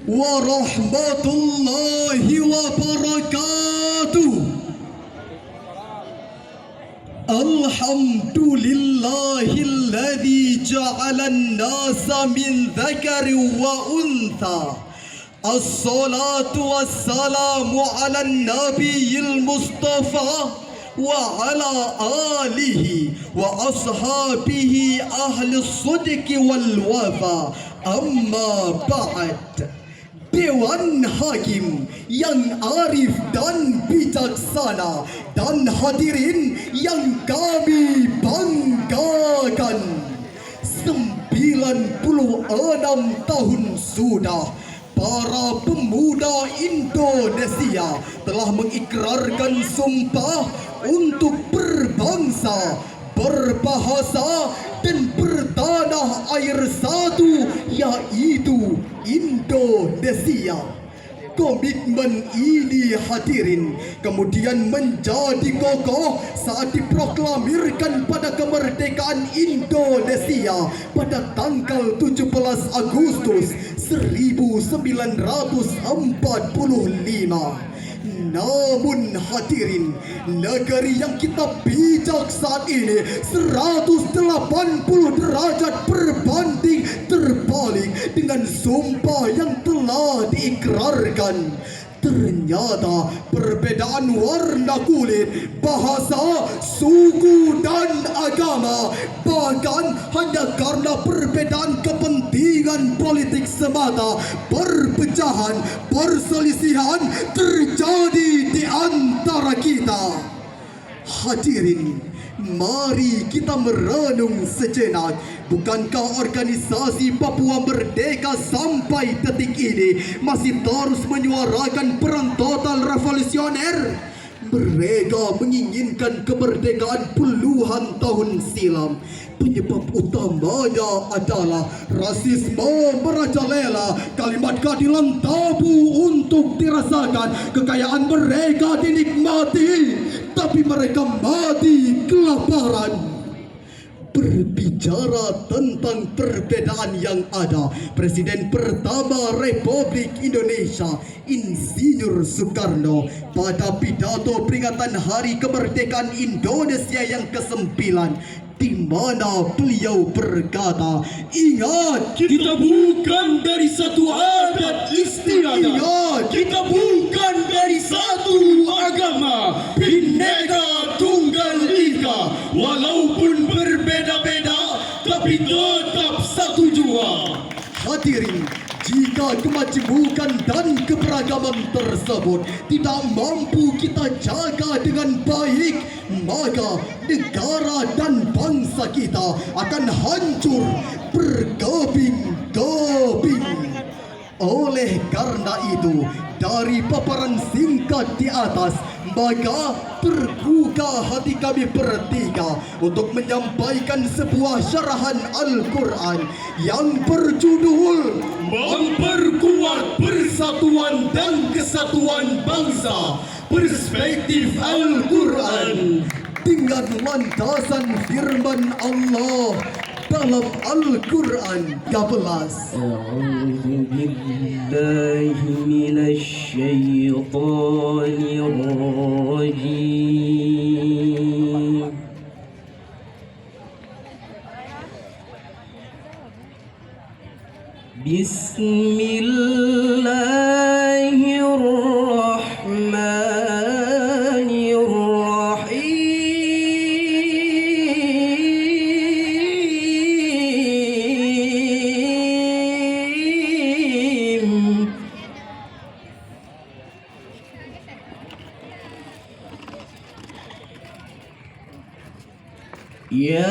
warahmatullahi wabarakatuh. Alhamdulillahilladzi ja'alan nasa min dzakarin wa untha. Assalatu wassalamu ala nabiyil mustafa wa ala alihi wa ashabihi ahli sidqi wal wafa. Amma ba'd. Dewan Hakim yang arif dan bijaksana dan hadirin yang kami banggakan, 96 tahun sudah para pemuda Indonesia telah mengikrarkan sumpah untuk berbangsa, berbahasa dan bertanah air satu, yaitu Indonesia. Komitmen ini hadirin kemudian menjadi kokoh saat diproklamirkan pada kemerdekaan Indonesia pada tanggal 17 Agustus 1945. Namun hadirin, negeri yang kita bijak saat ini 180 derajat berbanding terbalik dengan sumpah yang telah diikrarkan. Ternyata perbedaan warna kulit, bahasa, suku dan agama, bahkan hanya karena perbedaan kepentingan politik semata, perpecahan, perselisihan terjadi di antara kita. Hadirin, mari kita merenung sejenak. Bukankah organisasi Papua Merdeka sampai detik ini masih terus menyuarakan peran total revolusioner? Mereka menginginkan kemerdekaan puluhan tahun silam. Penyebab utamanya adalah rasisme merajalela, kalimat keadilan tabu untuk dirasakan, kekayaan mereka dinikmati, tapi mereka mati kelaparan. Berbicara tentang perbedaan yang ada, Presiden pertama Republik Indonesia Insinyur Soekarno pada pidato peringatan Hari Kemerdekaan Indonesia yang ke-9, di mana beliau berkata, "Ingat, kita bukan dari satu adat istiadat. Ingat, kita bukan dari satu agama. Bhinneka Tunggal Ika. Walaupun berbeda-beda, tapi tetap satu jua." Hadirin, jika kemajemukan dan keberagaman tersebut tidak mampu kita jaga dengan baik, maka negara dan bangsa kita akan hancur berkeping-keping. Oleh karena itu, dari paparan singkat di atas, maka terbuka hati kami bertiga untuk menyampaikan sebuah syarahan Al-Quran yang berjudul Memperkuat Persatuan dan Kesatuan Bangsa, Perspektif Al-Quran, dengan landasan firman Allah dalam Al-Quran 13. A'udzu billahi minasy syaithanir rajim. Bismillahirrahmanirrahim. Ya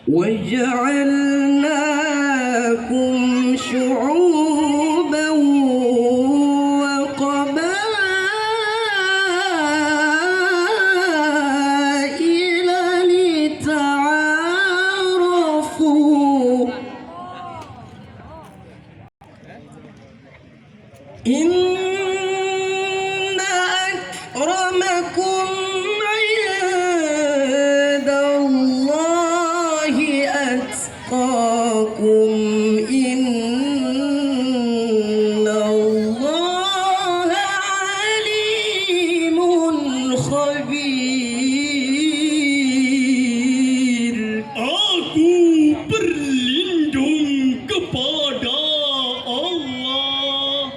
وجعلناكم شعوبا وقبائل لتعارفوا إن أكرمكم عند الله أتقاكم إن الله عليم خبير. Aku berlindung kepada Allah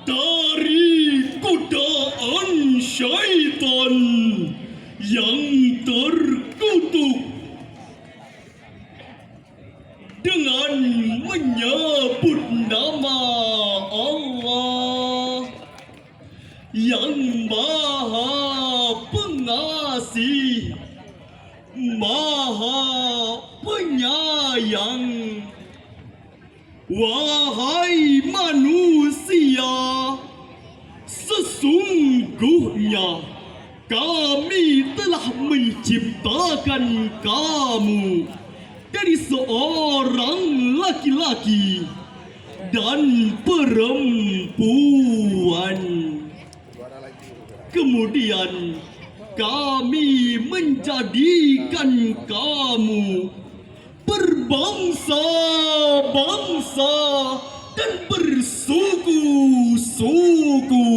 dari godaan syaitan yang terkutuk dengan menyebut nama Allah yang Maha Pengasih, Maha Penyayang. Wahai manusia, sesungguhnya kami telah menciptakan kamu dari seorang laki-laki dan perempuan. Kemudian kami menjadikan kamu berbangsa-bangsa dan bersuku-suku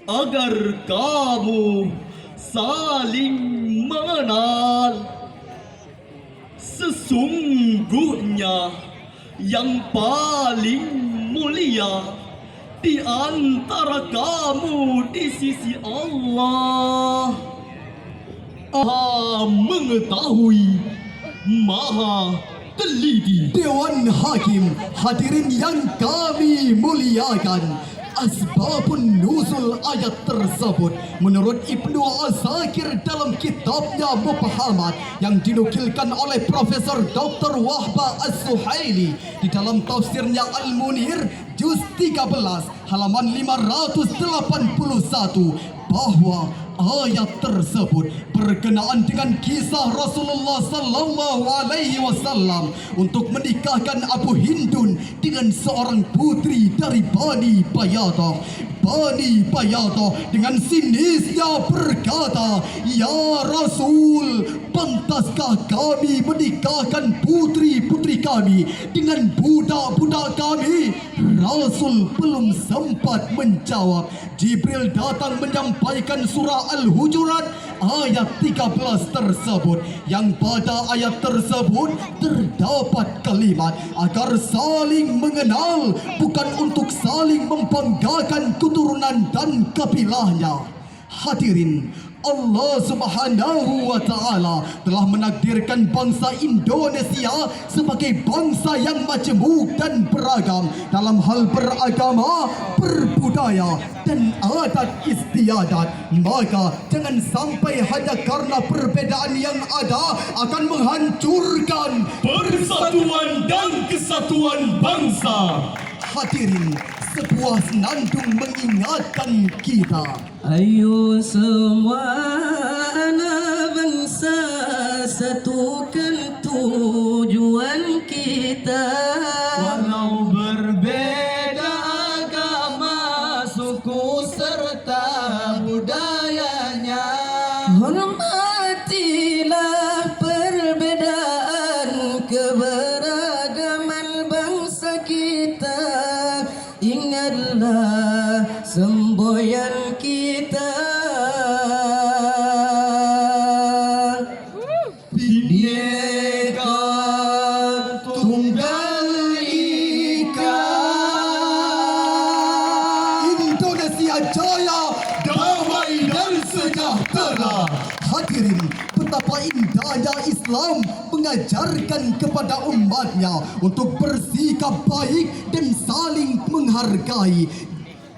agar kamu saling mengenal. Sesungguhnya yang paling mulia di antara kamu di sisi Allah Maha mengetahui, Maha teliti. Dewan Hakim, hadirin yang kami muliakan, asbabun nuzul ayat tersebut menurut Ibnu Asakir dalam kitabnya Mubhamat yang dinukilkan oleh Profesor Dr. Wahba As-Suhaili di dalam tafsirnya Al-Munir juz 13 halaman 581 bahwa ayat tersebut berkenaan dengan kisah Rasulullah sallallahu alaihi wasallam untuk menikahkan Abu Hindun dengan seorang putri dari Bani Bayadah. Bani Bayadah dengan sinisnya berkata, "Ya Rasul, pantaskah kami menikahkan putri-putri kami dengan budak-budak kami?" Rasul belum sempat menjawab. Jibril datang menyampaikan surah Al-Hujurat ayat 13 tersebut, yang pada ayat tersebut terdapat kalimat agar saling mengenal, bukan untuk saling membanggakan keturunan dan kabilahnya. Hadirin, Allah Subhanahu wa Ta'ala telah menakdirkan bangsa Indonesia sebagai bangsa yang majmuk dan beragam dalam hal beragama, berbudaya dan adat istiadat. Maka jangan sampai hanya karena perbedaan yang ada akan menghancurkan Persatuan dan kesatuan bangsa. hadirin. Sebuah senandung mengingatkan kita. Ayo semua anak bangsa, satukan tujuan kita. Walau berbeda agama, suku serta budayanya, Hormatilah perbedaan keberagaman bangsa kita. Ingatlah semboyan kita. Bhinneka Tunggal Ika. Indonesia Jaya, damai dan sejahtera. Hadirin, betapa indahnya Islam mengajarkan kepada umatnya untuk bersikap baik dan saling menghargai.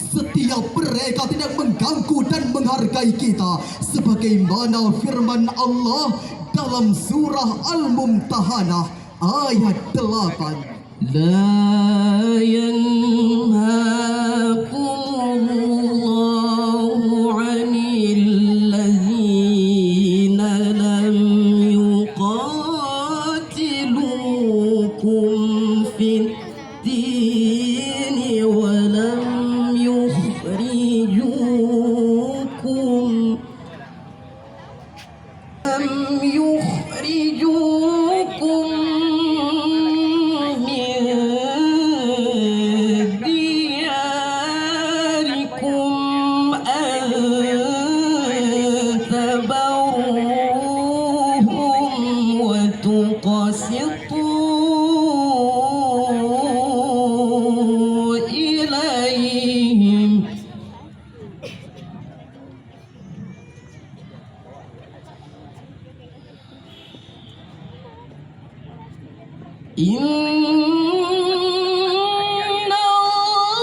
Setiap mereka tidak mengganggu dan menghargai kita, sebagaimana firman Allah dalam surah Al-Mumtahanah ayat 8. لا ينهاكم الله عن الذين لم يقاتلوكم في الدين ولم يخرجوكم وتقسطوا إليهم إن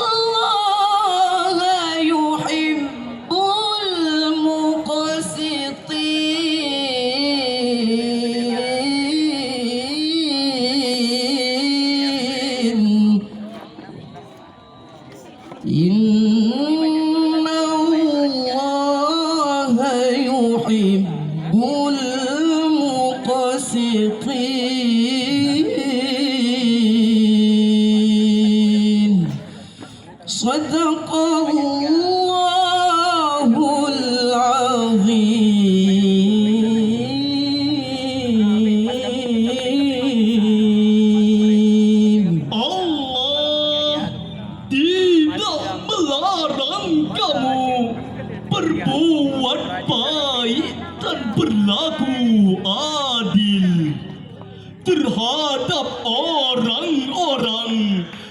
الله يحب المقسطين إن الله يحب المقسطين صدق الله العظيم. Allah tidak melarang kamu berbuat baik dan berlaku adil terhadap orang-orang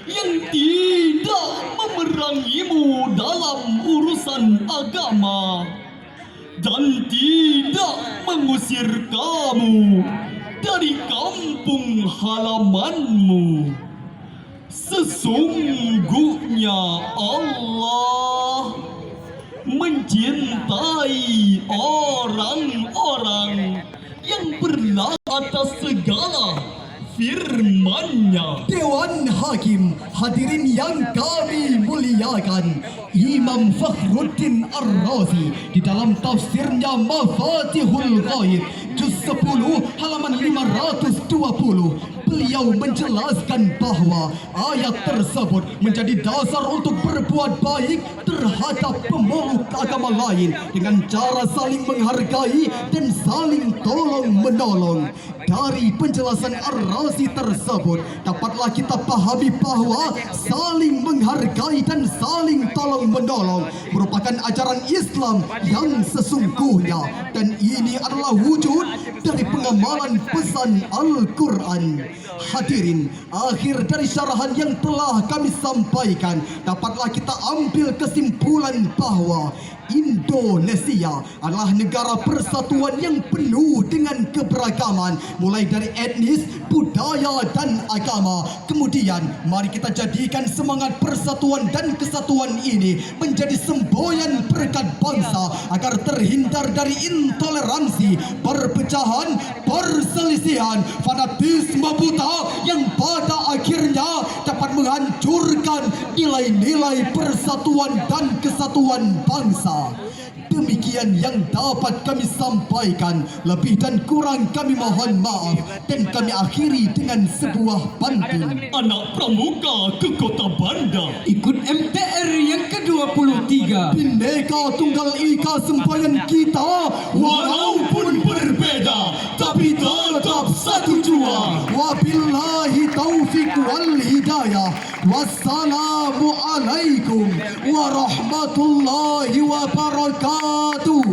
yang tidak memerangimu dalam urusan agama dan tidak mengusir kamu dari kampung halamanmu. Sesungguhnya Allah mencintai orang-orang yang berlaku atas segala firman-Nya. Dewan Hakim, hadirin yang kami muliakan, Imam Fakhruddin Ar-Razi di dalam tafsirnya Mafatihul Ghaib juz 10 halaman 520, beliau menjelaskan bahwa ayat tersebut menjadi dasar untuk berbuat baik terhadap pemeluk agama lain dengan cara saling menghargai dan saling tolong-menolong. Dari penjelasan Ar-Razi tersebut dapatlah kita pahami bahwa saling menghargai dan saling tolong-menolong merupakan ajaran Islam yang sesungguhnya, dan ini adalah wujud dari pengamalan pesan Al-Quran. Hadirin, akhir dari syarahan yang telah kami sampaikan, dapatlah kita ambil kesimpulan bahwa Indonesia adalah negara persatuan yang penuh dengan keberagaman, mulai dari etnis, budaya dan agama. Kemudian mari kita jadikan semangat persatuan dan kesatuan ini menjadi semboyan berkat bangsa agar terhindar dari intoleransi, perpecahan, perselisihan, fanatisme buta yang pada akhirnya dapat menghancurkan nilai-nilai persatuan dan kesatuan bangsa. Demikian yang dapat kami sampaikan. Lebih dan kurang kami mohon maaf, dan kami akhiri dengan sebuah pantun. Anak pramuka ke kota Banda, Ikut MTR yang ke-23. Bhinneka Tunggal Ika semboyan kita, walaupun berbeda tapi tetap satu jua. Wabillahi taufiq wal hidayah. Wassalamualaikum warahmatullahi wabarakatuh.